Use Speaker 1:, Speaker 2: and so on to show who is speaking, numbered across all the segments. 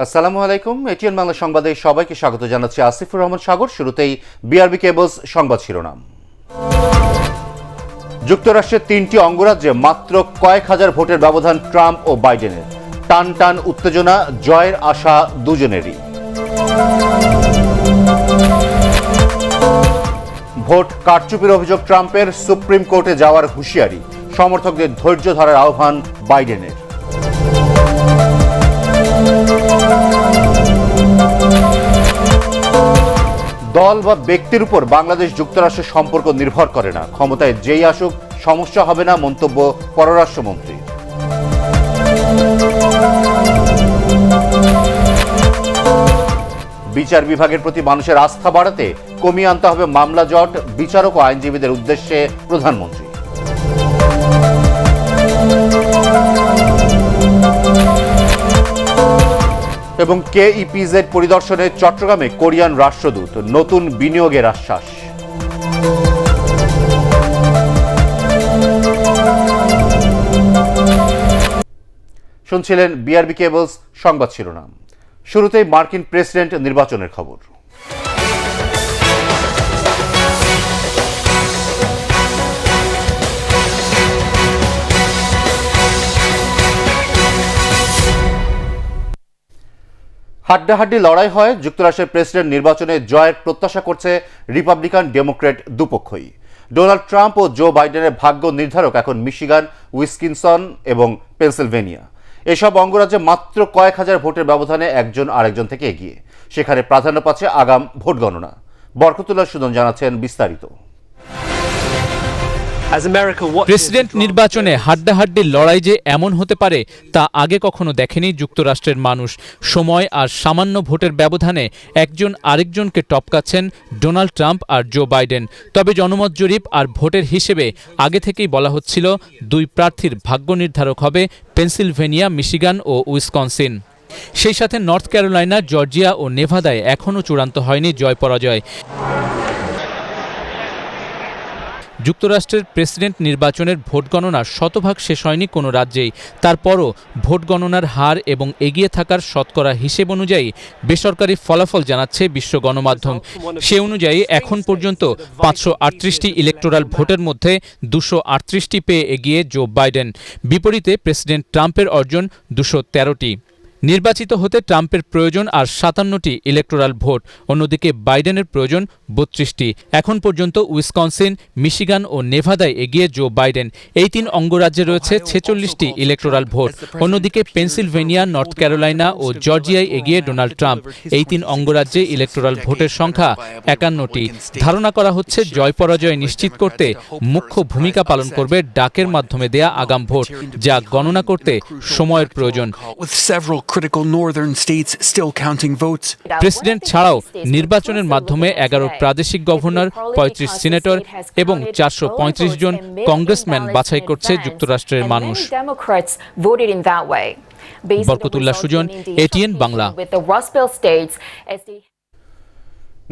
Speaker 1: আসসালামু আলাইকুম। এটিএন বাংলা সংবাদে সবাইকে স্বাগত জানাচ্ছি আসিফুর রহমান সাগর। শুরুতেই বিআরবি কেবলস সংবাদ শিরোনাম। যুক্তরাষ্ট্রের 3টি অঙ্গরাজ্যে মাত্র কয়েক হাজার ভোটের ব্যবধান ট্রাম্প ও বাইডেনের। টান টান উত্তেজনা, জয়ের আশা দুজনেরই। ভোট কারচুপির অভিযোগ ট্রাম্পের, সুপ্রিম কোর্টে যাওয়ার হুঁশিয়ারি। সমর্থকদের ধৈর্য ধরার আহ্বান বাইডেনের। দল বা ব্যক্তির উপর বাংলাদেশ যুক্তরাষ্ট্রের সম্পর্ক নির্ভর করে না, ক্ষমতায় যেই আসুক সমস্যা হবে না, মন্তব্য পররাষ্ট্রমন্ত্রী। বিচার বিভাগের প্রতি মানুষের আস্থা বাড়াতে কমিয়ে আনতে হবে মামলা জট, বিচারক ও আইনজীবীদের উদ্দেশ্যে প্রধানমন্ত্রী। এবং কেইপিজেড পরিদর্শনে চট্টগ্রামে কোরিয়ান রাষ্ট্রদূত, নতুন বিনিয়োগের আশ্বাস। শুনছিলেন বিআরবি কেবলস সংবাদ শিরোনাম। শুরুতেই মার্কিন প্রেসিডেন্ট নির্বাচনের খবর। হাড্ডাহাড্ডি লড়াই হয়। যুক্তরাষ্ট্রের প্রেসিডেন্ট নির্বাচনে জয়ের প্রত্যাশা করছে রিপাবলিকান ডেমোক্র্যাট দুপক্ষই। ডোনাল্ড ট্রাম্প ও জো বাইডেনের ভাগ্য নির্ধারক এখন মিশিগান, উইসকনসিন এবং পেনসিলভেনিয়া। এসব অঙ্গরাজ্যে মাত্র কয়েক হাজার ভোটের ব্যবধানে একজন আরেকজন থেকে এগিয়ে। সেখানে প্রাধান্য পাচ্ছে আগাম ভোট গণনা। বরকতুল্লাহ সুজন জানাচ্ছেন বিস্তারিত।
Speaker 2: প্রেসিডেন্ট নির্বাচনে হাড্ডাহাড্ডি লড়াই যে এমন হতে পারে তা আগে কখনো দেখেনি যুক্তরাষ্ট্রের মানুষ। সময় আর সামান্য ভোটের ব্যবধানে একজন আরেকজনকে টপকাচ্ছেন ডোনাল্ড ট্রাম্প আর জো বাইডেন। তবে জনমত জরিপ আর ভোটের হিসেবে আগে থেকেই বলা হচ্ছিল দুই প্রার্থীর ভাগ্য নির্ধারক হবে পেনসিলভেনিয়া, মিশিগান ও উইসকনসিন। সেই সাথে নর্থ ক্যারোলাইনা, জর্জিয়া ও নেভাদায় এখনও চূড়ান্ত হয়নি জয় পরাজয়। যুক্তরাষ্ট্রের প্রেসিডেন্ট নির্বাচনের ভোট গণনা শতভাগ শেষ হয়নি কোনো রাজ্যেই। তারপরও ভোট গণনার হার এবং এগিয়ে থাকার শতকরা হিসেব অনুযায়ী বেসরকারি ফলাফল জানাচ্ছে বিশ্ব গণমাধ্যম। সে অনুযায়ী এখন পর্যন্ত 538টি ইলেকটোরাল ভোটের মধ্যে 238টি পেয়ে এগিয়ে জো বাইডেন। বিপরীতে প্রেসিডেন্ট ট্রাম্পের অর্জন 213টি। নির্বাচিত হতে ট্রাম্পের প্রয়োজন আর 57টি ইলেকটোরাল ভোট, অন্যদিকে বাইডেনের প্রয়োজন 32টি। এখন পর্যন্ত উইসকনসিন, মিশিগান ও নেভাদায় এগিয়ে জো বাইডেন। এই 3 অঙ্গরাজ্যে রয়েছে 46টি ইলেকটোরাল ভোট। অন্যদিকে পেনসিলভেনিয়া, নর্থ ক্যারোলাইনা ও জর্জিয়ায় এগিয়ে ডোনাল্ড ট্রাম্প। এই 3 অঙ্গরাজ্যে ইলেকটোরাল ভোটের সংখ্যা 51টি। ধারণা করা হচ্ছে জয় পরাজয় নিশ্চিত করতে মুখ্য ভূমিকা পালন করবে ডাকের মাধ্যমে দেয়া আগাম ভোট, যা গণনা করতে সময়ের প্রয়োজন।
Speaker 3: critical northern states still counting votes.
Speaker 2: President ছাড়াও নির্বাচনের মাধ্যমে 11 প্রাদেশিক গভর্নর, 35 সিনেটর এবং 435 জন কংগ্রেসম্যান বাছাই করছে যুক্তরাষ্ট্রের মানুষ। বরকতুল্লাহ সুজন, এটিএন বাংলা।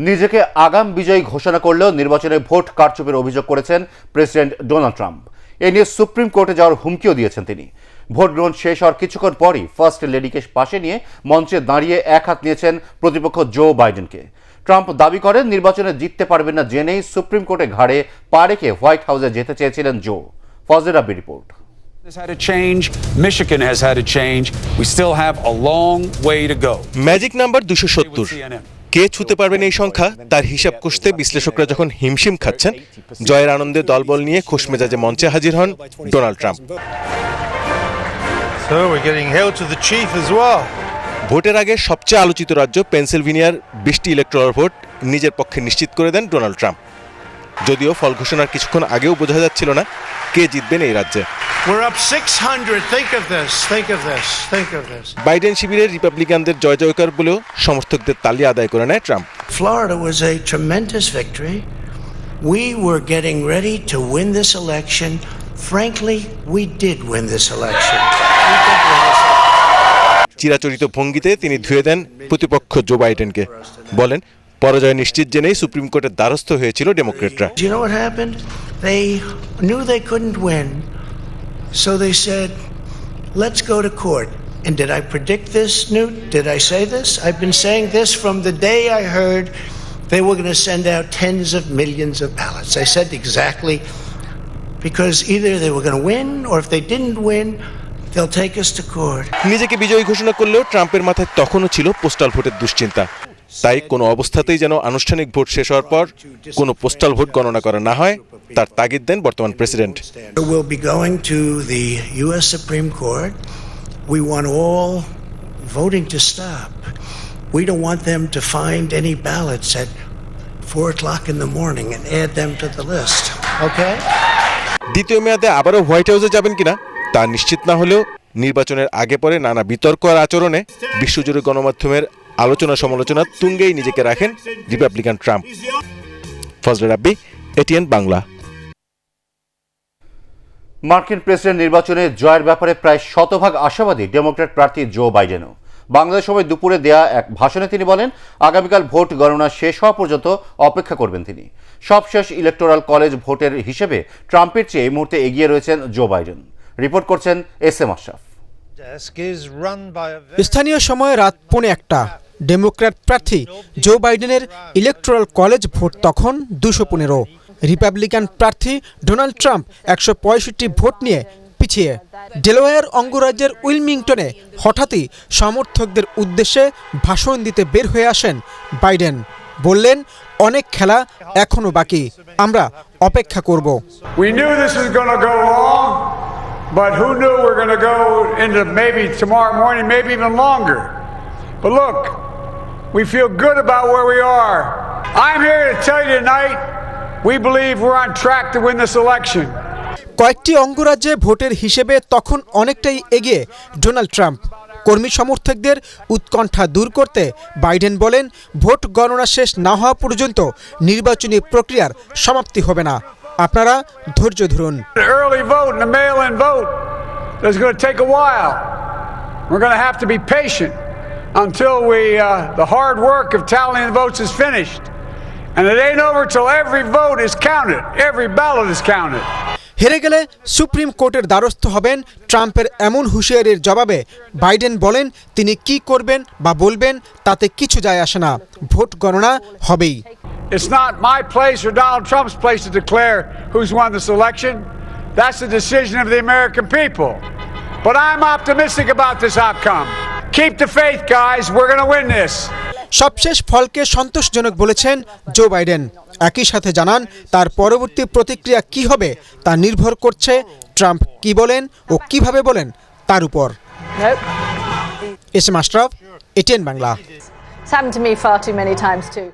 Speaker 1: নিজেকে আগাম বিজয়ী ঘোষণা করলেও নির্বাচনে ভোট কারচুপির অভিযোগ করেছেন প্রেসিডেন্ট ডোনাল্ড ট্রাম্প। এ নিয়ে সুপ্রিম কোর্টে যাওয়ার হুমকিও দিয়েছেন তিনি। ভোট গ্রহণ শেষ হওয়ার কিছুক্ষণ পরই ফার্স্ট লেডিকে পাশে নিয়ে মঞ্চে দাঁড়িয়ে এক হাত নিয়েছেন প্রতিপক্ষ জো বাইডেনকে। ট্রাম্প দাবি করেন নির্বাচনে জিততে পারবেন না জেনেই সুপ্রিম কোর্টে ঘাড়ে পা রেখে হোয়াইট হাউসে যেতে চেয়েছিলেন জো। ফজলে রাব্বি report.
Speaker 4: Michigan has had a change. We still have a long way to go.
Speaker 5: Magic number 270। কে ছুতে পারবেন এই সংখ্যা তার হিসাব কষতে বিশ্লেষকরা যখন হিমশিম খাচ্ছেন, জয়ের আনন্দে দলবল নিয়ে খোশমেজাজে মঞ্চে হাজির হন ডোনাল্ড ট্রাম্প। ভোটের আগে সবচেয়ে আলোচিত রাজ্য পেনসিলভেনিয়ার 20টি ইলেকটোরাল ভোট নিজের পক্ষে নিশ্চিত করে দেন ডোনাল্ড ট্রাম্প। যদিও ফল ঘোষণার কিছুক্ষণ আগেও বোঝা যাচ্ছিল না কে জিতবেন এই রাজ্যে। বাইডেন শিবিরের রিপাবলিকানদের জয় জয়কার বলেও সমর্থকদের তালি আদায় করে নেয় Trump.
Speaker 6: Florida was a tremendous victory. We were getting ready to win this election. Frankly, we did win this election.
Speaker 5: চিরাচরিত ভঙ্গিতে তিনি ধুয়ে দেন প্রতিপক্ষ জো বাইডেনকে। বলেন পরাজয় নিশ্চিত জেনেই সুপ্রিম কোর্টের দ্বারস্থ হয়েছিল ডেমোক্রেটরা।
Speaker 6: You know what happened? They knew they couldn't win, so they said, let's go to court. And did I predict this, Newt? Did I say this? I've been saying this from the day I heard they were going to send out tens of millions of ballots. I said exactly, because either they were going to win, or if they didn't win, they'll take us to court.
Speaker 5: নিজেকে বিজয়ী ঘোষণা করলেও ট্রাম্পের মাথায় তখনও ছিল postal ভোটের দুশ্চিন্তা। তাই কোনো অবস্থাতেই যেন আনুষ্ঠানিক ভোট শেষ হওয়ার পর কোনো পোস্টাল ভোট গণনা করা না হয় তার তাগিদ দেন বর্তমান president.
Speaker 6: We'll be going to the U.S. Supreme Court. We want all voting to stop. We don't want them to find any ballots at 4 o'clock in the morning and add them to the list. Okay?
Speaker 5: দ্বিতীয় মেয়াদে আবারও white হাউসে যাবেন কিনা তা নিশ্চিত না হলেও নির্বাচনের আগে পরে নানা বিতর্ক আর আচরণে বিশ্বজুড়ে গণমাধ্যমের আলোচনা সমালোচনা তুঙ্গেই নিজেকে রাখেন রিপাবলিকান ট্রাম্প। ফজলে রাব্বি, এটিএন বাংলা।
Speaker 1: মার্কিন প্রেসিডেন্ট নির্বাচনে জয়ের ব্যাপারে প্রায় শতভাগ আশাবাদী ডেমোক্র্যাট প্রার্থী জো বাইডেনও। বাংলাদেশ সময় দুপুরে দেয়া এক ভাষণে তিনি বলেন, আগামীকাল ভোট গণনা শেষ হওয়া পর্যন্ত অপেক্ষা করবেন তিনি। সবশেষ ইলেকটোরাল কলেজ ভোটের হিসেবে ট্রাম্পের চেয়ে এই মুহূর্তে এগিয়ে রয়েছেন জো বাইডেন। রিপোর্ট করছেন এস এম আশরাফ।
Speaker 7: স্থানীয় সময় রাত 1:15 ডেমোক্র্যাট প্রার্থী জো বাইডেনের ইলেকটোরাল কলেজ ভোট তখন 215, রিপাবলিকান প্রার্থী ডোনাল্ড ট্রাম্প 165 ভোট নিয়ে পিছিয়ে। ডেলাওয়্যার অঙ্গরাজ্যের উইলমিংটনে হঠাৎই সমর্থকদের উদ্দেশ্যে ভাষণ দিতে বের হয়ে আসেন বাইডেন। বললেন, অনেক খেলা এখনো বাকি, আমরা অপেক্ষা করব।
Speaker 8: But who knew we're going to go into maybe tomorrow morning, maybe even longer. But look, we feel good about where we are. I'm here to tell you tonight, we believe we're on track to win this election.
Speaker 7: কয়েকটি অঙ্গরাজ্যে ভোটের হিসেবে তখন অনেকটাই এগিয়ে Donald Trump. কর্মী সমর্থকদের উৎকণ্ঠা দূর করতে বাইডেন বলেন, ভোট গণনা শেষ না হওয়া পর্যন্ত নির্বাচনী প্রক্রিয়ার সমাপ্তি হবে না, আপনারা ধৈর্য ধরুন।
Speaker 8: Early vote and the mail-in vote is going to take a while. We're going to have to be patient until the hard work of tallying the votes is finished. And it ain't over till every vote is counted, every ballot is counted.
Speaker 7: হেরে গেলে supreme কোর্টের দ্বারস্থ হবেন ট্রাম্পের এমন হুঁশিয়ারির জবাবে Biden বলেন, তিনি কি করবেন বা বলবেন তাতে কিছু যায় আসে না, ভোট গণনা হবেই।
Speaker 8: It's not my place or Donald Trump's place to declare who's won this election. That's the decision of the American people. But I'm optimistic about this outcome. Keep the faith, guys. We're going to win this.
Speaker 7: সবশেষ ফলকে সন্তোষজনক বলেছেন Joe Biden. একই সাথে জানান, তার পরবর্তী প্রতিক্রিয়া কি হবে তা নির্ভর করছে ট্রাম্প কি বলেন ও কিভাবে বলেন তার উপর। S M Ashraf, ATN Bangla.
Speaker 9: It's happened to me far too many times too.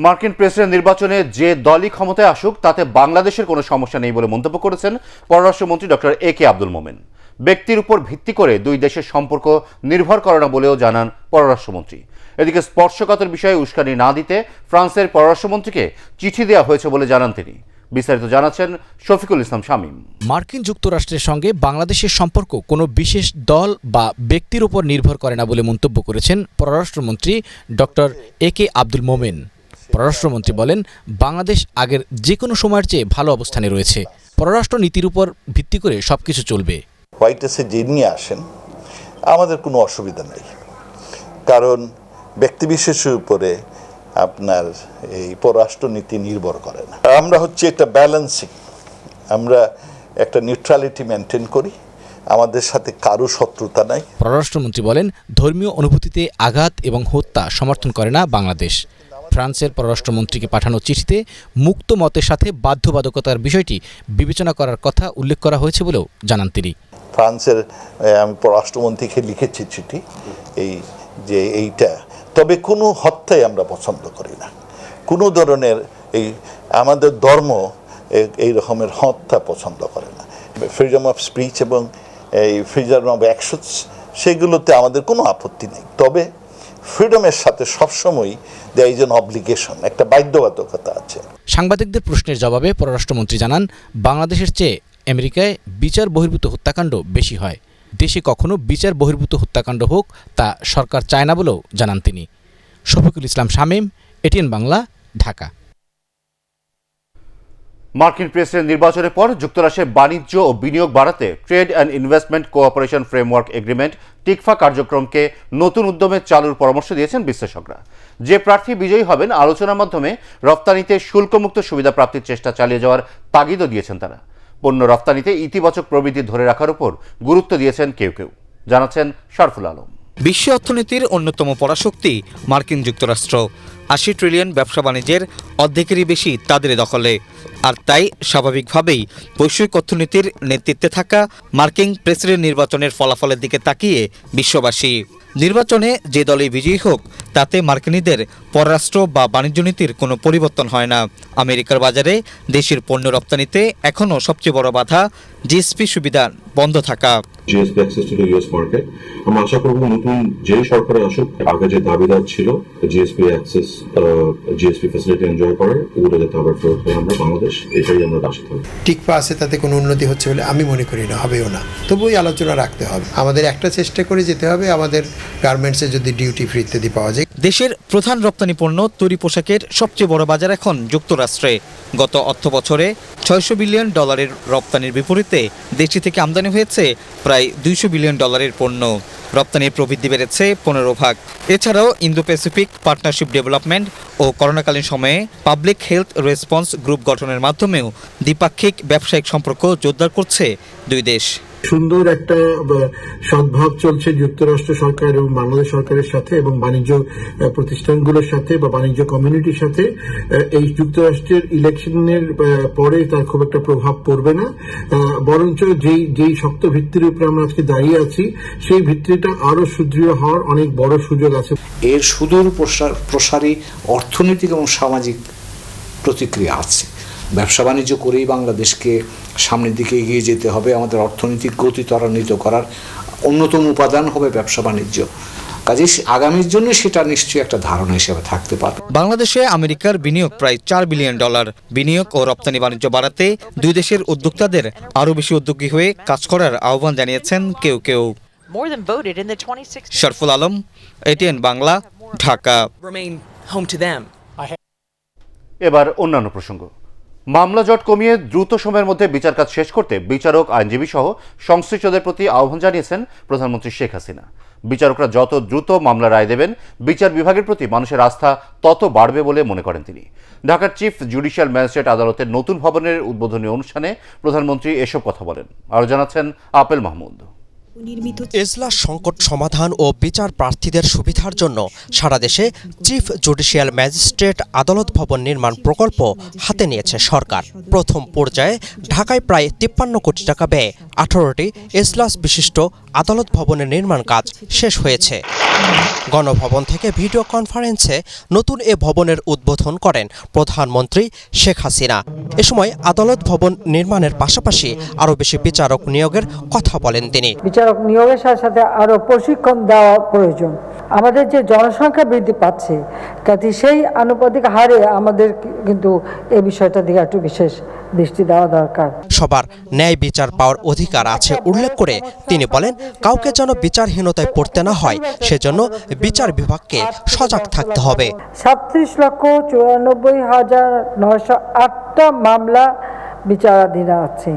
Speaker 1: মার্কিন প্রেসিডেন্ট নির্বাচনে যে দলই ক্ষমতায় আসুক তাতে বাংলাদেশের কোনো সমস্যা নেই বলে মন্তব্য করেছেন পররাষ্ট্রমন্ত্রী ডক্টর এ কে আব্দুল মোমেন। ব্যক্তির উপর ভিত্তি করে দুই দেশের সম্পর্ক নির্ভর করে না বলেও জানান পররাষ্ট্রমন্ত্রী। এদিকে স্পর্শকাতর বিষয়ে উস্কানি না দিতে ফ্রান্সের পররাষ্ট্রমন্ত্রীকে চিঠি দেওয়া হয়েছে বলে জানান তিনি। বিস্তারিত জানাচ্ছেন শফিকুল ইসলাম শামীম।
Speaker 2: মার্কিন যুক্তরাষ্ট্রের সঙ্গে বাংলাদেশের সম্পর্ক কোনো বিশেষ দল বা ব্যক্তির উপর নির্ভর করে না বলে মন্তব্য করেছেন পররাষ্ট্রমন্ত্রী ডক্টর এ কে আব্দুল মোমেন। পররাষ্ট্রমন্ত্রী বলেন, বাংলাদেশ আগের যে কোনো সময়ের চেয়ে ভালো অবস্থানে রয়েছে, পররাষ্ট্র নীতির উপর ভিত্তি করে সবকিছু চলবে।
Speaker 10: হোয়াইট হাউসে যে নিয়ে আসেন আমাদের কোনো অসুবিধা নেই, কারণ ব্যক্তিবিশেষের উপরে আপনার এই পররাষ্ট্রনীতি নির্ভর করে না। আমরা হচ্ছে একটা ব্যালেন্সিং, আমরা একটা নিউট্রালিটি মেনটেন করি, আমাদের সাথে কারো শত্রুতা নাই।
Speaker 2: পররাষ্ট্রমন্ত্রী বলেন, ধর্মীয় অনুভূতিতে আঘাত এবং হত্যা সমর্থন করে না বাংলাদেশ। ফ্রান্সের পররাষ্ট্রমন্ত্রীকে পাঠানো চিঠিতে মুক্ত মতের সাথে বাধ্যবাধকতার বিষয়টি বিবেচনা করার কথা উল্লেখ করা হয়েছে বলেও জানান তিনি।
Speaker 10: ফ্রান্সের আমি পররাষ্ট্রমন্ত্রীকে লিখেছি চিঠি যে এইটা, তবে কোনো হত্যাই আমরা পছন্দ করি না, কোনো ধরনের এই আমাদের ধর্ম এই রকমের হত্যা পছন্দ করে না। ফ্রিডম অফ স্পিচ এবং এই ফ্রিডম অফ অ্যাকশনস সেগুলোতে আমাদের কোনো আপত্তি নেই, তবে ফ্রিডমের সাথে সবসময় দেয়ার ইজ অ্যান অব্লিগেশন, একটা বাধ্যবাধকতা আছে।
Speaker 2: সাংবাদিকদের প্রশ্নের জবাবে পররাষ্ট্রমন্ত্রী জানান, বাংলাদেশের চেয়ে আমেরিকায় বিচার বহির্ভূত হত্যাকাণ্ড বেশি হয়, দেশে কখনো বিচার বহির্ভূত হত্যাকাণ্ড হোক তা সরকার চায় না বলেও জানান তিনি। শফিকুল ইসলাম শামীম, এটিএন বাংলা, ঢাকা।
Speaker 1: মার্কিন প্রেসিডেন্ট নির্বাচনের পর যুক্তরাষ্ট্রের বাণিজ্য ও বিনিয়োগ বাড়াতে trade and investment cooperation framework agreement TICFA কার্যক্রমকে নতুন উদ্যমে চালুর পরামর্শ দিয়েছেন বিশ্লেষকরা। যে প্রার্থী বিজয়ী হবেন আলোচনার মাধ্যমে রপ্তানিতে শুল্কমুক্ত সুবিধা প্রাপ্তির চেষ্টা চালিয়ে যাওয়ার তাগিদও দিয়েছেন তারা। পণ্য রপ্তানিতে ইতিবাচক প্রবৃদ্ধি ধরে রাখার উপর গুরুত্ব দিয়েছেন কেউ কেউ, জানাচ্ছেন শরফুল আলম।
Speaker 11: বিশ্ব অর্থনীতির অন্যতম পরাশক্তি মার্কিন যুক্তরাষ্ট্র। ৮০ ট্রিলিয়ন ব্যবসা বাণিজ্যের অর্ধেকেরই বেশি তাদের দখলে। আর তাই স্বাভাবিকভাবেই বৈশ্বিক অর্থনীতির নেতৃত্বে থাকা মার্কিন প্রেসিডেন্ট নির্বাচনের ফলাফলের দিকে তাকিয়ে বিশ্ববাসী। নির্বাচনে যে দলই বিজয়ী হোক তাতে মার্কিনীদের পররাষ্ট্র বা বাণিজ্য নীতির কোনো পরিবর্তন হয় না। আমেরিকার বাজারে দেশের পণ্য রপ্তানিতে এখনও সবচেয়ে বড় বাধা জিএসপি সুবিধা বন্ধ থাকা।
Speaker 12: GSP access to US market আমরা আশা করব নতুন যেই সরকারে আসুক আগে যে দাবিদার ছিল GSP access GSP facility enjoy করার ওগুলো যাতে আবার ফেরত হয় আমরা বাংলাদেশ, এটাই আমরা আশা করি।
Speaker 13: টিকফা আছে তাতে কোনো উন্নতি হচ্ছে বলে আমি মনে করি না, হবেও না। তবুই আলোচনা রাখতে হবে। আমাদের একটা চেষ্টা করে যেতে হবে, আমাদের গার্মেন্টসে যদি ডিউটি ফ্রি ইত্যাদি পাওয়া যায়।
Speaker 11: দেশের প্রধান রপ্তানি পণ্য তৈরি পোশাকের সবচেয়ে বড় বাজার এখন যুক্তরাষ্ট্রে। গত অর্থ বছরে $600 বিলিয়ন রপ্তানির বিপরীতে দেশটি থেকে আমদানি হয়েছে প্রায় $200 বিলিয়ন পণ্য। রপ্তানির প্রবৃদ্ধি বেড়েছে 15 ভাগ। এছাড়াও ইন্দো প্যাসিফিক পার্টনারশিপ ডেভেলপমেন্ট ও করোনাকালীন সময়ে পাবলিক হেলথ রেসপন্স গ্রুপ গঠনের মাধ্যমেও দ্বিপাক্ষিক ব্যবসায়িক সম্পর্ক জোরদার করছে দুই দেশ।
Speaker 14: সুন্দর একটা সদ্ভাব চলছে যুক্তরাষ্ট্র সরকার এবং বাংলাদেশ সরকারের সাথে এবং বাণিজ্য প্রতিষ্ঠানগুলোর সাথে বা বাণিজ্য কমিউনিটির সাথে। এই যুক্তরাষ্ট্রের ইলেকশনের পরে তার খুব একটা প্রভাব পড়বে না, বরঞ্চ যেই শক্ত ভিত্তির উপরে আমরা আজকে দাঁড়িয়ে আছি সেই ভিত্তিটা আরো সুদৃঢ় হওয়ার অনেক বড় সুযোগ আছে।
Speaker 15: এর সুদূর প্রসারী অর্থনৈতিক এবং সামাজিক প্রতিক্রিয়া আছে। ব্যবসা বাণিজ্য করেই বাংলাদেশকে সামনের দিকে এগিয়ে যেতে হবে। আমাদের অর্থনৈতিক গতি ত্বরান্বিত করার অন্যতম উপাদান হবে ব্যবসা বাণিজ্য। কাজে আগামীর জন্য সেটা নিশ্চয়ই একটা ধারণা হিসেবে থাকতে পারে।
Speaker 11: বাংলাদেশে আমেরিকার বিনিয়োগ প্রায় $4 বিলিয়ন। বিনিয়োগ ও রপ্তানি বাণিজ্য বাড়াতে দুই দেশের উদ্যোক্তাদের আরও বেশি উদ্যোগী হয়ে কাজ করার আহ্বান জানিয়েছেন কেউ কেউ। শরফুল আলম, ATN বাংলা, ঢাকা।
Speaker 1: এবার অন্যান্য প্রসঙ্গ। মামলা জট কমিয়ে দ্রুত সময়ের মধ্যে বিচার কাজ শেষ করতে বিচারক, আইনজীবী সহ সংশ্লিষ্টদের প্রতি আহ্বান জানিয়েছেন প্রধানমন্ত্রী শেখ হাসিনা। বিচারকরা যত দ্রুত মামলা রায় দেবেন বিচার বিভাগের প্রতি মানুষের আস্থা তত বাড়বে বলে মনে করেন তিনি। ঢাকার চিফ জুডিশিয়াল ম্যাজিস্ট্রেট আদালতের নতুন ভবনের উদ্বোধনী অনুষ্ঠানে প্রধানমন্ত্রী এসব কথা বলেন। আরও জানাচ্ছেন আপেল মাহমুদ।
Speaker 16: এজলাস সংকট সমাধান ও বিচার প্রার্থীদের সুবিধার জন্য সারা দেশে চিফ জুডিশিয়াল ম্যাজিস্ট্রেট আদালত ভবন নির্মাণ প্রকল্প হাতে নিয়েছে সরকার। প্রথম পর্যায়ে ঢাকায় প্রায় 53 কোটি টাকা ব্যয়ে 18টি এজলাস বিশিষ্ট আদালত ভবনের নির্মাণ কাজ শেষ হয়েছে। গণভবন থেকে ভিডিও কনফারেন্সে নতুন এ ভবনের উদ্বোধন করেন প্রধানমন্ত্রী শেখ হাসিনা। এ সময় আদালত ভবন নির্মাণের পাশাপাশি আরও বেশি বিচারক নিয়োগের কথা বলেন তিনি।
Speaker 17: বিচারক নিয়োগের সাথে সাথে আরও প্রশিক্ষণ দেওয়া প্রয়োজন। আমাদের যে জনসংখ্যা বৃদ্ধি পাচ্ছে কাজে সেই আনুপাতিক হারে আমাদের কিন্তু এই বিষয়টার দিকে একটু বিশেষ দৃষ্টি দেওয়া দরকার।
Speaker 16: সবার ন্যায় বিচার পাওয়ার অধিকার আছে উল্লেখ করে তিনি বলেন, কাউকে যেন বিচারহীনতায় পড়তে না হয় সেজন্য বিচার বিভাগকে সজাগ থাকতে হবে।
Speaker 17: 37,94,908টা মামলা বিচারাধীন আছে।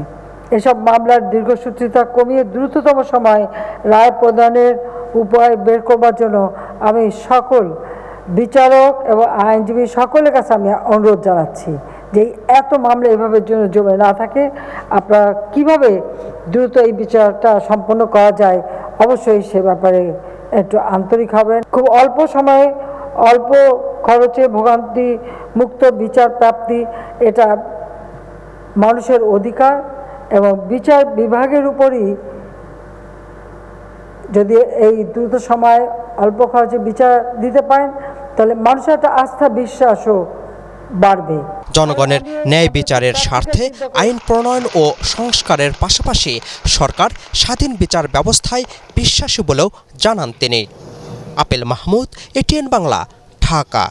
Speaker 17: এসব মামলার দীর্ঘসূত্রিতা কমিয়ে দ্রুততম সময়ে রায় প্রদানের উপায় বের করবার জন্য আমি সকল বিচারক এবং আইনজীবী সকলের কাছে আমি অনুরোধ জানাচ্ছি যে এত মামলা এভাবে জন্য জমে না থাকে, আপনারা কিভাবে দ্রুত এই বিচারটা সম্পন্ন করা যায় অবশ্যই সে ব্যাপারে একটু আন্তরিক হবেন। খুব অল্প সময়ে অল্প খরচে ভোগান্তি মুক্ত বিচার প্রাপ্তি এটা মানুষের অধিকার এবং বিচার বিভাগের উপরই যদি এই দ্রুত সময় অল্প খরচে বিচার দিতে পারেন তাহলে মানুষের একটা আস্থা বিশ্বাসও বাড়বে।
Speaker 16: জনগণের ন্যায় বিচারের স্বার্থে আইন প্রণয়ন ও সংস্কারের পাশাপাশি সরকার স্বাধীন বিচার ব্যবস্থায় বিশ্বাসী বলেও জানান তিনি। Apple Mahmud, ATN Bangla, Dhaka.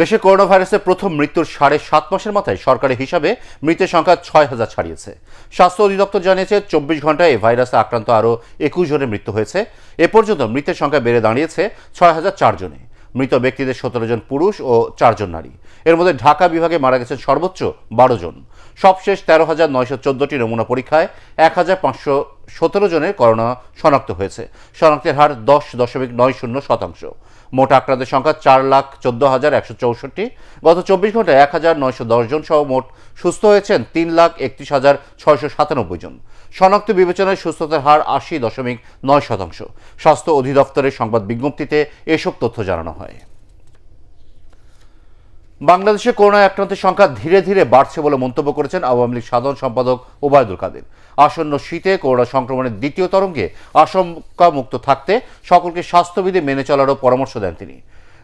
Speaker 1: দেশে করোনা ভাইরাসের প্রথম মৃত্যুর 7.5 মাসের মাথায় সরকারি হিসাবে মৃতের সংখ্যা 6,000 ছাড়িয়েছে। স্বাস্থ্য অধিদপ্তর জানিয়েছে 24 ঘন্টায় এই ভাইরাসে আক্রান্ত আরও 21 জনের মৃত্যু হয়েছে। এ পর্যন্ত মৃতের সংখ্যা বেড়ে দাঁড়িয়েছে 6,004 জনে। মৃত ব্যক্তিদের 17 জন পুরুষ ও 4 জন নারী। এর মধ্যে ঢাকা বিভাগে মারা গেছেন সর্বোচ্চ 12 জন। সবশেষ 13,914টি নমুনা পরীক্ষায় 1,517 জনের করোনা শনাক্ত হয়েছে। শনাক্তের হার 10.90%। মোট আক্রান্তের সংখ্যা 4,14,164। গত 24 ঘন্টায় 1,910 জন সহ মোট সুস্থ হয়েছেন 3,31,697 জন। শনাক্ত বিবেচনায় সুস্থতার হার 80.9%। স্বাস্থ্য অধিদপ্তরের সংবাদ বিজ্ঞপ্তিতে এসব তথ্য জানানো হয়। বাংলাদেশে করোনা আক্রান্তের সংখ্যা ধীরে ধীরে বাড়ছে বলে মন্তব্য করেছেন আওয়ামী লীগ সাধারণ সম্পাদক ওবায়দুল কাদের। আসন্ন শীতে করোনা সংক্রমণের দ্বিতীয় তরঙ্গে আশঙ্কামুক্ত থাকতে সকলকে স্বাস্থ্যবিধি মেনে চলারও পরামর্শ দেন তিনি।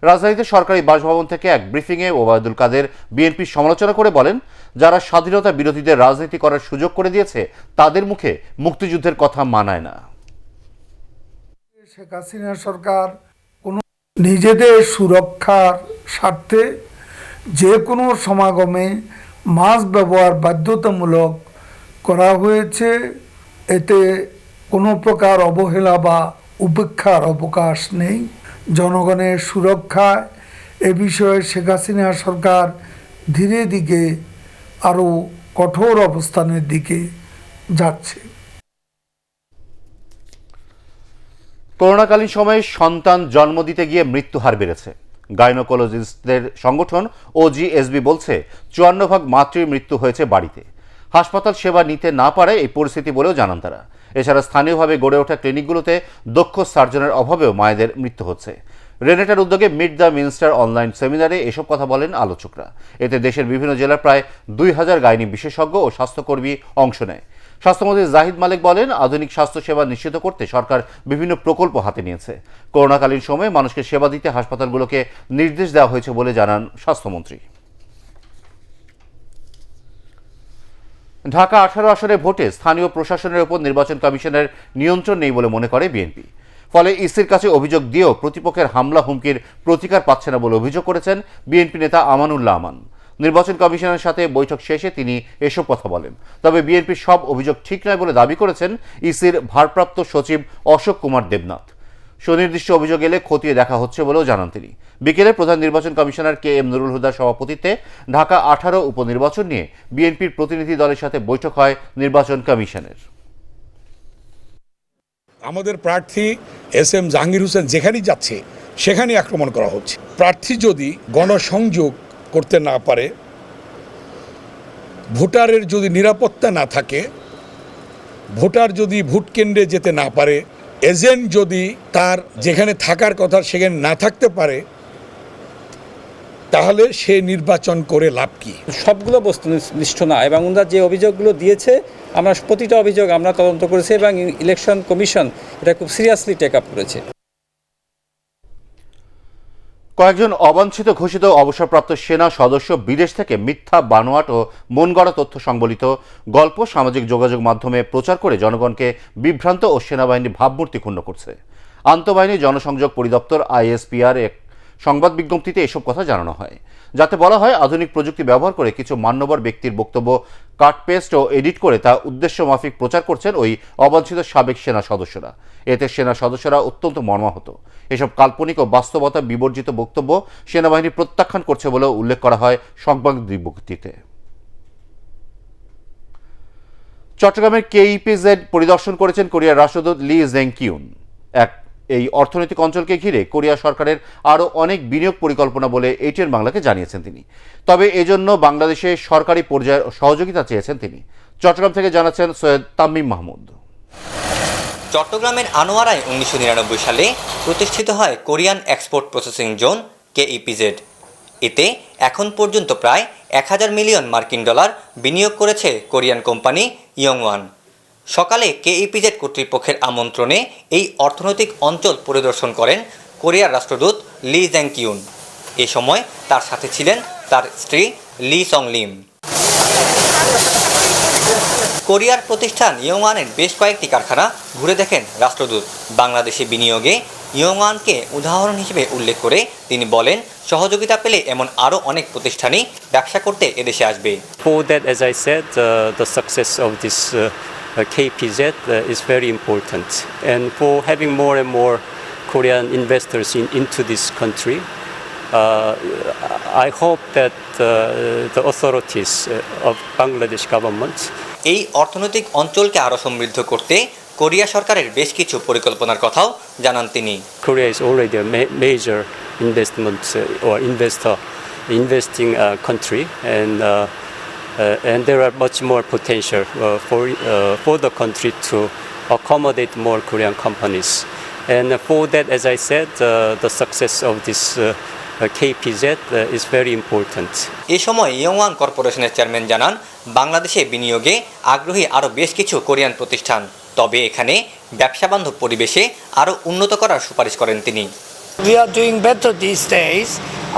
Speaker 1: রাজধানীতে সরকারি বাসভবন থেকে এক ব্রিফিংয়ে ওবায়দুল কাদের বিএনপির সমালোচনা করে বলেন, যারা স্বাধীনতা বিরোধীদের রাজনীতি করার সুযোগ করে দিয়েছে তাদের মুখে মুক্তিযুদ্ধের কথা মানায় না।
Speaker 18: শেখ হাসিনা সরকার কোনো নিজেদের সুরক্ষার স্বার্থে যে কোনো সমাগমে মাস্ক ব্যবহার বাধ্যতামূলক করা হয়েছে। এতে কোনো প্রকার অবহেলা বা উপেক্ষার অবকাশ নেই। জনগণের সুরক্ষায় এ বিষয়ে শেখ হাসিনা সরকার ধীরে ধীরে আরও কঠোর অবস্থানের দিকে যাচ্ছে।
Speaker 1: করোনাকালীন সময়ে সন্তান জন্ম দিতে গিয়ে মৃত্যুহার বেড়েছে। গাইনোকোলজিস্টদের সংগঠন OGSB বলছে 54% মাতৃর মৃত্যু হয়েছে বাড়িতে। হাসপাতাল সেবা নিতে না পারে এই পরিস্থিতি বলেও জানান তারা। এছাড়া স্থানীয়ভাবে গড়ে ওঠা ক্লিনিকগুলোতে দক্ষ সার্জনের অভাবেও মায়েদের মৃত্যু হচ্ছে। রেনেটার উদ্যোগে মিট দ্য মিনিস্টার অনলাইন সেমিনারে এসব কথা বলেন আলোচকরা। এতে দেশের বিভিন্ন জেলার প্রায় 2000 গাইনি বিশেষজ্ঞ ও স্বাস্থ্যকর্মী অংশ নেয়। স্বাস্থ্যমন্ত্রী জাহিদ মালিক বলেন, আধুনিক স্বাস্থ্যসেবা নিশ্চিত করতে সরকার বিভিন্ন প্রকল্প হাতে নিয়েছে। করোনাকালীন সময়ে মানুষকে সেবা দিতে হাসপাতালগুলোকে নির্দেশ দেওয়া হয়েছে বলে জানান স্বাস্থ্যমন্ত্রী। ঢাকা 18 আসনের ভোটে স্থানীয় প্রশাসনের উপর নির্বাচন কমিশনের নিয়ন্ত্রণ নেই বলে মনে করে বিএনপি। ফলে ইসির কাছে অভিযোগ দিয়েও প্রতিপক্ষের হামলা হুমকির প্রতিকার পাচ্ছে না বলে অভিযোগ করেছেন বিএনপি নেতা আমানুল্লাহ আমান। নির্বাচন কমিশনের সাথে বৈঠক শেষে তিনি এসব কথা বলেন। তবে বিএনপির সব অভিযোগ ঠিক নয় বলে দাবি করেছেন ইসির ভারপ্রাপ্ত সচিব অশোক কুমার দেবনাথ। সুনির্দিষ্ট অভিযোগ এলে খতিয়ে দেখা হচ্ছে বলেও জানান তিনি। বিকেলে প্রধান নির্বাচন কমিশনার KM নুরুল হুদার সভাপতিত্বে ঢাকা 18 উপনির্বাচন নিয়ে বিএনপির প্রতিনিধি দলের সাথে বৈঠক হয় নির্বাচন কমিশনের।
Speaker 19: আমাদের প্রার্থী SM জাহাঙ্গীর হোসেন যেখানেই যাচ্ছে সেখানেই আক্রমণ করা হচ্ছে। প্রার্থী যদি গণসংযোগ করতে না পারে, ভোটারের যদি নিরাপত্তা না থাকে, ভোটার যদি ভোট কেন্দ্রে যেতে না পারে, এজেন্ট যদি তার যেখানে থাকার কথা সেখানে না থাকতে পারে, তাহলে সে নির্বাচন করে লাভ কি?
Speaker 20: সবগুলো বস্তুনিষ্ঠ না এবং ওনারা যে অভিযোগগুলো দিয়েছে আমরা প্রতিটা অভিযোগ আমরা তদন্ত করেছি এবং ইলেকশন কমিশন এটা খুব সিরিয়াসলি টেক আপ করেছে।
Speaker 1: কয়েকজন অবাঞ্ছিত ঘোষিত অবসরপ্রাপ্ত সেনা সদস্য বিদেশ থেকে মিথ্যা, বানোয়াট ও মনগড়া তথ্য সংবলিত গল্প সামাজিক যোগাযোগ মাধ্যমে প্রচার করে জনগণকে বিভ্রান্ত ও সেনাবাহিনীর ভাবমূর্তি ক্ষুণ্ণ করছে। আন্তঃবাহিনী জনসংযোগ পরিদপ্তর ISPR এক সংবাদ বিজ্ঞপ্তিতে এসব কথা জানানো হয়, যাতে বলা হয় আধুনিক প্রযুক্তি ব্যবহার করে কিছু মান্যবর ব্যক্তির বক্তব্য কাট পেস্ট ও এডিট করে তা উদ্দেশ্য মাফিক প্রচার করছেন ওই অবাঞ্ছিত সাবেক সেনা সদস্যরা। এতে সেনা সদস্যরা অত্যন্ত মর্মাহত। এসব কাল্পনিক ও বাস্তবতা বিবর্জিত বক্তব্য সেনাবাহিনী প্রত্যাখ্যান করছে বলেও উল্লেখ করা হয় সংবাদ বিজ্ঞপ্তিতে। চট্টগ্রামের KEPZ পরিদর্শন করেছেন কোরিয়ার রাষ্ট্রদূত লি জেংকিউন। এই অর্থনৈতিক অঞ্চলকে ঘিরে কোরিয়া সরকারের আরও অনেক বিনিয়োগ পরিকল্পনা বলে ATN বাংলাকে জানিয়েছেন তিনি। তবে এজন্য বাংলাদেশে সরকারি পর্যায়ের সহযোগিতা চেয়েছেন তিনি। চট্টগ্রাম থেকে জানাচ্ছেন সৈয়দ তামিম মাহমুদ।
Speaker 11: চট্টগ্রামের আনোয়ারায় 1999 সালে প্রতিষ্ঠিত হয় Korean export processing zone KEPZ। এতে এখন পর্যন্ত প্রায় 1000 মিলিয়ন মার্কিন ডলার বিনিয়োগ করেছে কোরিয়ান কোম্পানি ইয়ংওয়ান। সকালে KEPZ কর্তৃপক্ষের আমন্ত্রণে এই অর্থনৈতিক অঞ্চল পরিদর্শন করেন কোরিয়ার রাষ্ট্রদূত লি জেংকিউন। এ সময় তার সাথে ছিলেন তার স্ত্রী লি সং লিম। কোরিয়ার প্রতিষ্ঠান ইয়ংওয়ানের বেশ কয়েকটি কারখানা ঘুরে দেখেন রাষ্ট্রদূত। বাংলাদেশে বিনিয়োগে ইয়ংওয়ানকে উদাহরণ হিসেবে উল্লেখ করে তিনি বলেন, সহযোগিতা পেলে এমন আরও অনেক প্রতিষ্ঠানই ব্যবসা করতে এদেশে আসবে।
Speaker 21: For that, as I said, the success of this KEPZ is very important, and for having more and more Korean investors into this country, I hope that the authorities of Bangladesh government
Speaker 11: এই অর্থনৈতিক অঞ্চলকে আরও সমৃদ্ধ করতে Korea সরকারের বেশ কিছু পরিকল্পনার কথাও জানান তিনি।
Speaker 21: Korea is already a major investment or investing country, and there are much more potential for the country to accommodate more Korean companies. And for that, as I said, the success of this KPZ is very important.
Speaker 11: এই সময় ইয়ংওয়ান কর্পোরেশনের chairman জানান, বাংলাদেশে বিনিয়োগে আগ্রহী আরও বেশ কিছু কোরিয়ান প্রতিষ্ঠান, তবে এখানে ব্যবসাবান্ধব পরিবেশে আরও উন্নত করার সুপারিশ করেন তিনি।
Speaker 3: We are doing better these days.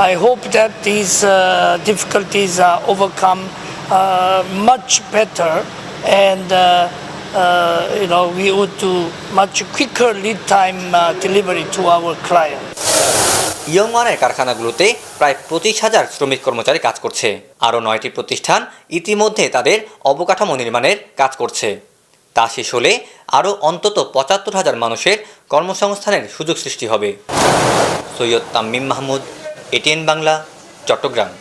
Speaker 3: I hope that these difficulties are overcome much better, and we would do much quicker lead time delivery to our clients.
Speaker 11: ইয়ংওয়ানের কারখানাগুলোতে প্রায় 25,000 শ্রমিক কর্মচারী কাজ করছে। আরও 9টি প্রতিষ্ঠান ইতিমধ্যে তাদের অবকাঠামো নির্মাণের কাজ করছে। তা শেষ হলে আরও অন্তত 75,000 মানুষের কর্মসংস্থানের সুযোগ সৃষ্টি হবে। সৈয়দ তামিম মাহমুদ, এটিএন বাংলা, চট্টগ্রাম।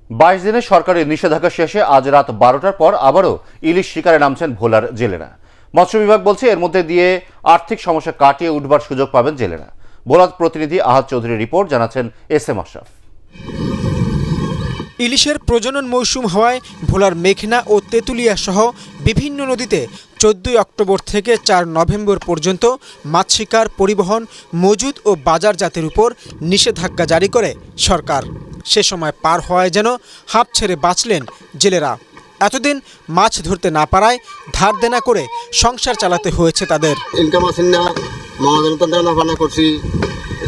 Speaker 1: 22 দিনের সরকারি নিষেধাজ্ঞা শেষে আজ রাত 12টার পর আবারও ইলিশ শিকারে নামছেন ভোলার জেলেরা। মৎস্য বিভাগ বলছে এর মধ্যে দিয়ে আর্থিক সমস্যা কাটিয়ে উঠবার সুযোগ পাবেন জেলেরা। ভোলার প্রতিনিধি আহাদ চৌধুরীর রিপোর্ট, জানাচ্ছেন SM আশরাফ।
Speaker 7: ইলিশের প্রজনন মৌসুম হওয়ায় ভোলার মেঘনা ও তেঁতুলিয়া সহ বিভিন্ন নদীতে 14 অক্টোবর থেকে 4 নভেম্বর পর্যন্ত মাছ শিকার, পরিবহন, মজুদ ও বাজারজাতের উপর নিষেধাজ্ঞা জারি করে সরকার। সে সময় পার হওয়ায় যেন হাঁপ ছেড়ে বাঁচলেন জেলেরা। এতদিন মাছ ধরতে না পারায় ধার দেনা করে সংসার চালাতে হয়েছে তাদের।
Speaker 22: ইনকাম আসেন না, মহাজন তো দানা পানা করছি,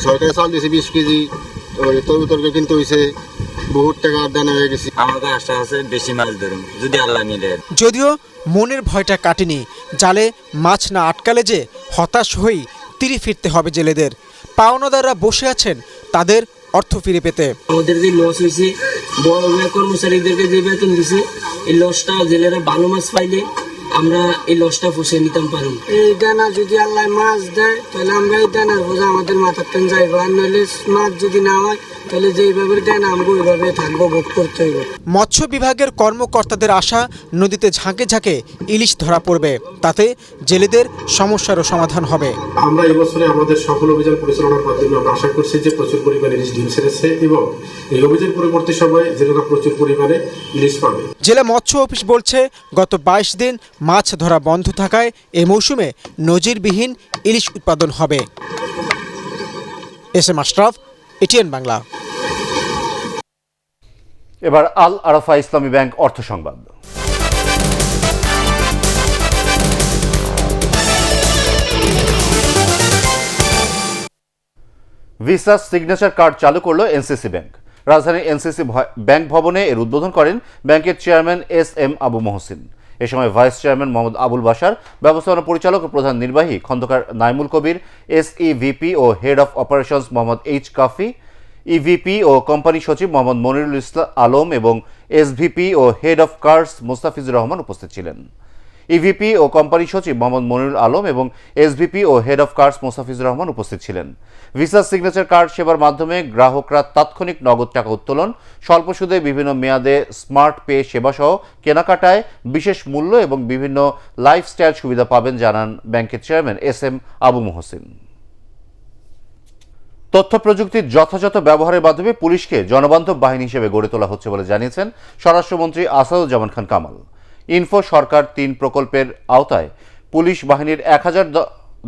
Speaker 22: সরকারে চাল দিয়েছে 20 কেজি, তরকারি কিনতে হয়েছে, বহুত টাকা দানা হয়ে গেছে।
Speaker 23: আমাদের আশা আছে বেশি মাছ ধরুন যদি আল্লাহ মিলে।
Speaker 7: যদিও মনের ভয়টা কাটেনি, জালে মাছ না আটকালে যে হতাশ হয়েই তীরে ফিরতে হবে জেলেদের। পাওনাদাররা বসে আছেন তাদের অর্থ ফিরে পেতে।
Speaker 22: আমাদের যে লস হয়েছে, বড় বড় কর্মচারীদেরকে যে বেতন দিছে, এই লসটা জেলেরা ভালো মাছ পাইলে আমরা এই লসটা পুষে নিতাম পারি। এই দানা যদি আল্লাহ মাছ দেয় তাহলে আমরা এই দানার বোঝা আমাদের মাথার টেন যাইবো, আর নইলে মাছ যদি না হয় তাহলে যেইভাবে দেন আমরা ওইভাবে থাকবো, ভোগ করতে হইব।
Speaker 7: মৎস্য বিভাগের কর্মকর্তাদের আশা নদীতে ঝাঁকে ঝাঁকে ইলিশ ধরা পড়বে, তাতে জেলেদের সমস্যারও সমাধান হবে।
Speaker 14: আমরা এবছরে আমাদের সফল অভিযান পরিচালনার মাধ্যমে আমরা আশা করছি যে প্রচুর পরিমাণে ইলিশ ডিম ছেড়েছে এবং এই অভিযান পরবর্তী সময়ে জেলেরা প্রচুর পরিমাণে ইলিশ পাবে। জেলা
Speaker 7: মৎস্য অফিস বলছে গত 22 দিন মাছ ধরা বন্ধ থাকায় এ মৌসুমে নজিরবিহীন ইলিশ উৎপাদন হবে। SM Ashraf, ATN Bangla.
Speaker 1: এবার আল আরাফা ইসলামী ব্যাংক অর্থ সংবাদ। ভিসা সিগনেচার কার্ড চালু করল এনসিসি ব্যাংক। রাজধানীর এনসিসি ব্যাংক ভবনে এর উদ্বোধন করেন ব্যাংকের চেয়ারম্যান SM আবু মহসিন। এ সময় ভাইস চেয়ারম্যান মোহাম্মদ আবুল বাশার, ব্যবস্থাপনা পরিচালক ও প্রধান নির্বাহী খন্দকার নাইমুল কবির, SEVP ও head of operations Mohammad H Kafi, EVP ও কোম্পানি সচিব মোহাম্মদ মনিরুল ইসলাম আলম এবং SVP ও head of cards Mostafizur Rahman উপস্থিত ছিলেন। EVP ও কোম্পানি সচিব মোহাম্মদ মনিরুল আলম এবং SVP ও head of cards Mostafizur Rahman উপস্থিত ছিলেন। ভিসা সিগনেচার কার্ড সেবার মাধ্যমে গ্রাহকরা তাৎক্ষণিক নগদ টাকা উত্তোলন, স্বল্প সুদে বিভিন্ন মেয়াদে স্মার্ট পে সেবাসহ কেনাকাটায় বিশেষ মূল্য এবং বিভিন্ন লাইফস্টাইল সুবিধা পাবেন, জানান ব্যাংকের চেয়ারম্যান SM আবু মহসিন। তথ্য প্রযুক্তির যথাযথ ব্যবহারের মাধ্যমে পুলিশকে জনবান্ধব বাহিনী হিসেবে গড়ে তোলা হচ্ছে বলে জানিয়েছেন স্বরাষ্ট্রমন্ত্রী আসাদুজ্জামান খান কামাল। ইনফো সরকার 3 প্রকল্পের আওতায় পুলিশ বাহিনীর 1000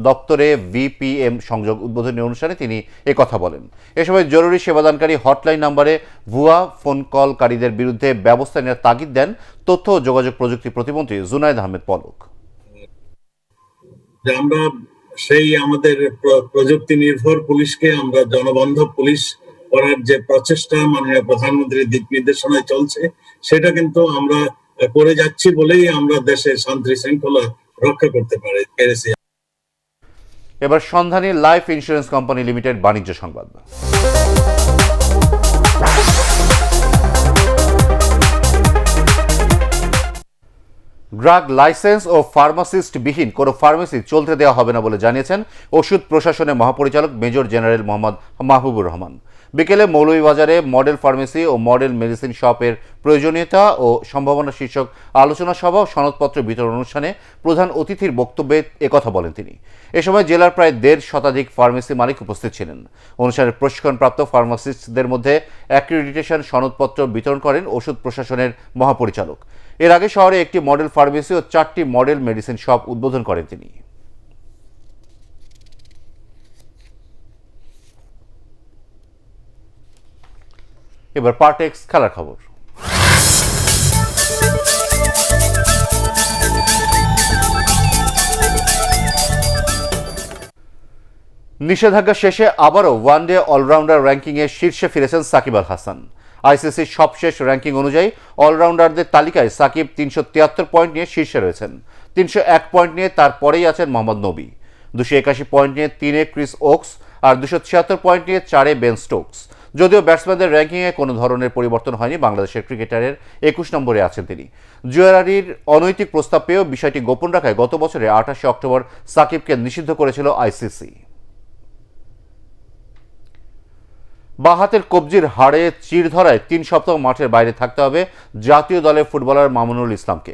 Speaker 1: দপ্তরে VPM সংযোগ উদ্বোধনী অনুষ্ঠানে তিনি একথা বলেন। এ সময় জরুরি সেবাদানকারী হটলাইন নম্বরে ভুয়া ফোন কলকারীদের বিরুদ্ধে ব্যবস্থা নেওয়ার তাগিদ দেন তথ্য ও যোগাযোগ প্রযুক্তি প্রতিমন্ত্রী জুনায়েদ আহমেদ পলক।
Speaker 23: আমরা সেই আমাদের প্রযুক্তি নির্ভর পুলিশকে আমরা জনবান্ধব পুলিশ করার যে প্রচেষ্টা মাননীয় প্রধানমন্ত্রীর দিক নির্দেশনায় চলছে, সেটা কিন্তু আমরা করে যাচ্ছি বলেই আমরা দেশে শান্তি শৃঙ্খলা রক্ষা করতে পেরেছি।
Speaker 1: এবার সন্ধানী লাইফ ইন্স্যুরেন্স কোম্পানি লিমিটেড বাণিজ্য সংবাদ। ড্রাগ লাইসেন্স ও ফার্মাসিস্ট বিহীন কোনো ফার্মেসি চলতে দেওয়া হবে না বলে জানিয়েছেন ওষুধ প্রশাসনের মহাপরিচালক মেজর জেনারেল মোহাম্মদ মাহবুবুর রহমান। বিকেলে মৌলভীবাজারে মডেল ফার্মেসি ও মডেল মেডিসিন শপের প্রয়োজনীয়তা ও সম্ভাবনা শীর্ষক আলোচনা সভা ও সনদপত্র বিতরণ অনুষ্ঠানে প্রধান অতিথির বক্তব্যে একথা বলেন তিনি। এ সময় জেলার প্রায় 1.5 শতাধিক ফার্মেসি মালিক উপস্থিত ছিলেন। অনুষ্ঠানে প্রশিক্ষণপ্রাপ্ত ফার্মাসিস্টদের মধ্যে অ্যাক্রিডিটেশন সনদপত্র বিতরণ করেন ওষুধ প্রশাসনের মহাপরিচালক। এর আগে শহরে একটি মডেল ফার্মেসি ও 4টি মডেল মেডিসিন শপ উদ্বোধন করেন তিনি। এবার পার্টেক্স খেলার খবর। নিষেধাজ্ঞা শেষে আবারও ওয়ানডে অলরাউন্ডার র্যাঙ্কিংয়ে শীর্ষে ফিরেছেন সাকিব আল হাসান। আইসিসির সবশেষ র্যাঙ্কিং অনুযায়ী অলরাউন্ডারদের তালিকায় সাকিব 373 পয়েন্ট নিয়ে শীর্ষে রয়েছেন। 301 পয়েন্ট নিয়ে তার পরেই আছেন মোহাম্মদ নবী। 281 পয়েন্ট নিয়ে 3-এ ক্রিস ওকস আর 276 পয়েন্ট নিয়ে 4-এ বেন স্টোকস। যদিও ব্যাটসম্যানদের র্যাঙ্কিংয়ে কোনো ধরনের পরিবর্তন হয়নি, বাংলাদেশের ক্রিকেটারের 21 নম্বরে আছেন তিনি। জুয়েলারির অনৈতিক প্রস্তাব পেয়েও বিষয়টি গোপন রাখায় গত বছরের 28 অক্টোবর সাকিবকে নিষিদ্ধ করেছিল আইসিসি। বাঁ হাতের কবজির হাড়ে চির ধরায় 3 সপ্তাহ মাঠের বাইরে থাকতে হবে জাতীয় দলের ফুটবলার মামুনুল ইসলামকে।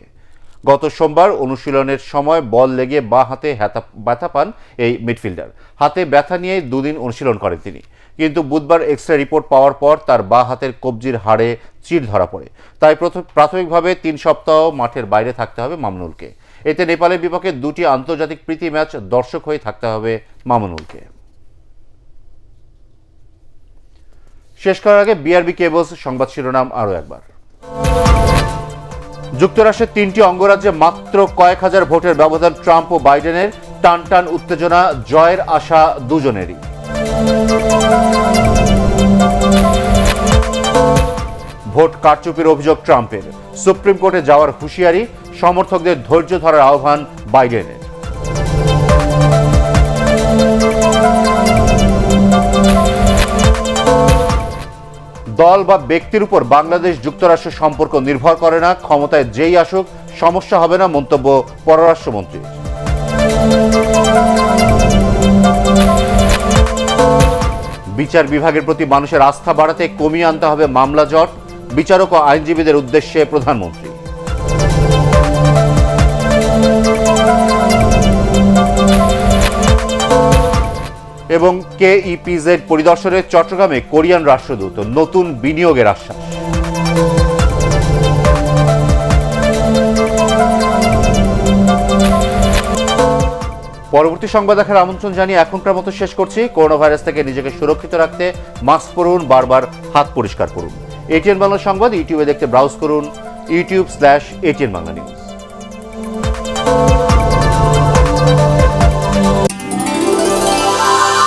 Speaker 1: গত সোমবার অনুশীলনের সময় বল লেগে বাঁ হাতে ব্যথা পান এই মিডফিল্ডার। হাতে ব্যথা নিয়ে 2 দিন অনুশীলন করেন তিনি, কিন্তু বুধবার এক্সরে রিপোর্ট পাওয়ার পর তার বাঁ হাতের কবজির হাড়ে চির ধরা পড়ে। তাই প্রাথমিকভাবে 3 সপ্তাহ মাঠের বাইরে থাকতে হবে মামুনুলকে। এতে নেপালের বিপক্ষে 2টি আন্তর্জাতিক প্রীতি ম্যাচ দর্শক হয়ে থাকতে হবে মামুনুলকে। শেষ করার আগে বিআরবি কেবলস সংবাদ শিরোনাম আরও একবার। যুক্তরাষ্ট্রের 3টি অঙ্গরাজ্যে মাত্র কয়েক হাজার ভোটের ব্যবধান ট্রাম্প ও বাইডেনের। টান টান উত্তেজনা, জয়ের আশা দুজনেরই। ভোট কারচুপির অভিযোগ ট্রাম্পের, সুপ্রিম কোর্টে যাওয়ার হুঁশিয়ারি, সমর্থকদের ধৈর্য ধরার আহ্বান বাইডেনের। দল বা ব্যক্তির উপর বাংলাদেশ যুক্তরাষ্ট্র সম্পর্ক নির্ভর করে না, ক্ষমতায় যেই আসুক সমস্যা হবে না, মন্তব্য পররাষ্ট্রমন্ত্রীর। বিচার বিভাগের প্রতি মানুষের আস্থা বাড়াতে কমিয়ে আনতে হবে মামলা জট, বিচারক ও আইনজীবীদের উদ্দেশ্যে প্রধানমন্ত্রী। এবং KEPZ পরিদর্শনে চট্টগ্রামে কোরিয়ান রাষ্ট্রদূত, নতুন বিনিয়োগের আশ্বাস। পরবর্তী সংবাদ দেখার আমন্ত্রণ জানিয়ে এখনকার মতো শেষ করছি। করোনা ভাইরাস থেকে নিজেকে সুরক্ষিত রাখতে মাস্ক পরুন, বারবার হাত পরিষ্কার করুন। ATN বাংলা সংবাদ ইউটিউবে দেখতে ব্রাউজ করুন youtube/ATN বাংলা নিউজ।